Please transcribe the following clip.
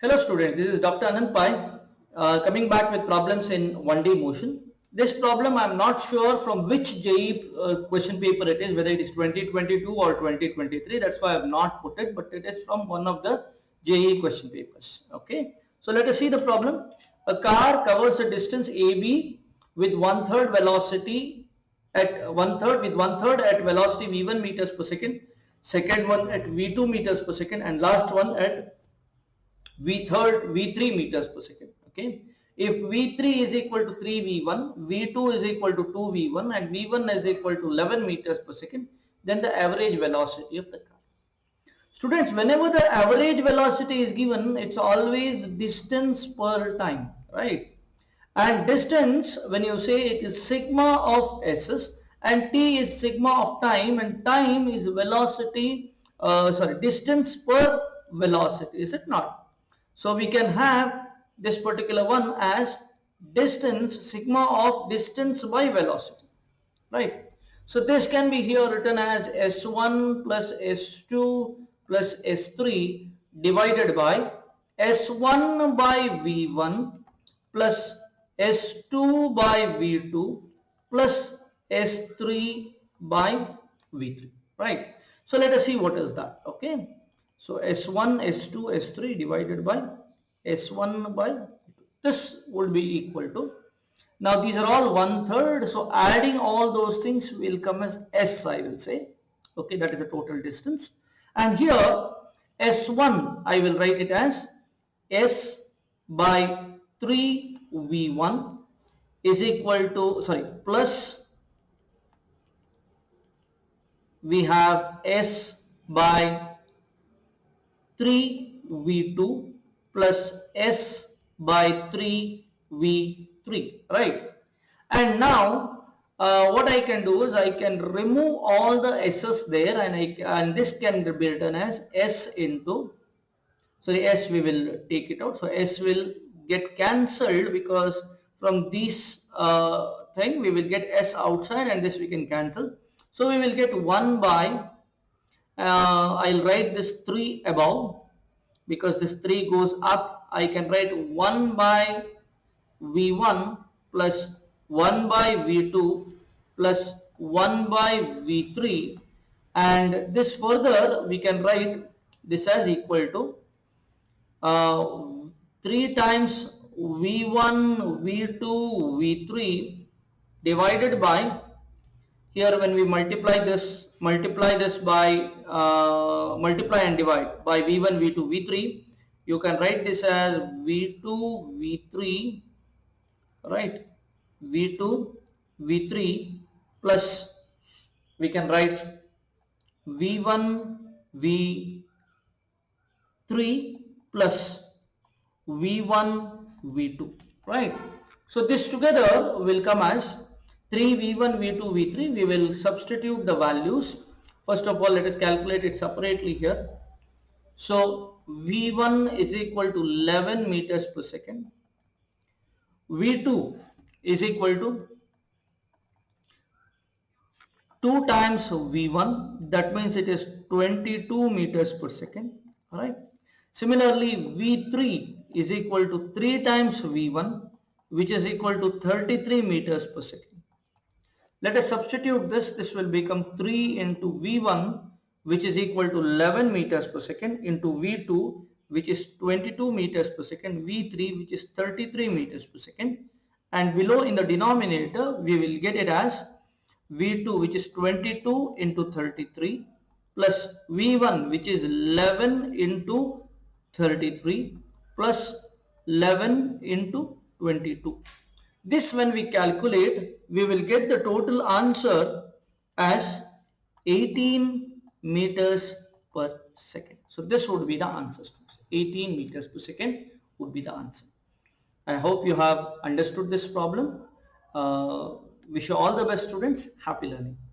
Hello students, this is Dr. Anand Pai coming back with problems in 1D motion. This problem I am not sure from which JEE question paper it is, whether it is 2022 or 2023. That's why I have not put it, but it is from one of the JEE question papers. Okay, so let us see the problem. A car covers a distance AB with one-third velocity at one-third at velocity v1 meters per second, second one at v2 meters per second, and last one at v3 meters per second. Okay, if v3 is equal to 3v1, v2 is equal to 2v1, and v1 is equal to 11 meters per second, then the average velocity of the car. Students, whenever the average velocity is given, it's always distance per time, right? And distance, when you say it is sigma of s's, and t is sigma of time, and time is velocity, distance per velocity, is it not? So we can have this particular one as distance, sigma of distance by velocity, right? So this can be here written as S1 plus S2 plus S3 divided by S1 by V1 plus S2 by V2 plus S3 by V3, right? So let us see what is that, okay? So S1, S2, S3 divided by S1 by V2. This would be equal to, now these are all one-third, so adding all those things will come as S, I will say. Okay, that is the total distance. And here S1, I will write it as S by 3V1 is equal to, plus we have S by 3v2 plus s by 3v3, right? And now what I can do is I can remove all the s's there, and this can be written as s into, so the s we will take it out, so s will get cancelled because from this thing we will get s outside, and this we can cancel. So we will get 1 by I'll write this 3 above because this 3 goes up. I can write 1 by V1 plus 1 by V2 plus 1 by V3, and this further we can write this as equal to 3 times V1, V2, V3 divided by, here when we multiply this by multiply and divide by v1, v2, v3, you can write this as v2, v3, right? v2, v3 plus we can write v1, v3 plus v1, v2, right? So this together will come as 3v1, v2, v3. We will substitute the values. First of all, let us calculate it separately here. So v1 is equal to 11 meters per second. v2 is equal to 2 times v1, that means it is 22 meters per second, right? Similarly, v3 is equal to 3 times v1, which is equal to 33 meters per second. Let us substitute this. This will become 3 into V1, which is equal to 11 meters per second, into V2, which is 22 meters per second, V3, which is 33 meters per second. And below in the denominator, we will get it as V2, which is 22 into 33, plus V1, which is 11 into 33, plus 11 into 22. This when we calculate, we will get the total answer as 18 meters per second. So this would be the answer, students. 18 meters per second would be the answer. I hope you have understood this problem. Wish you all the best, students. Happy learning.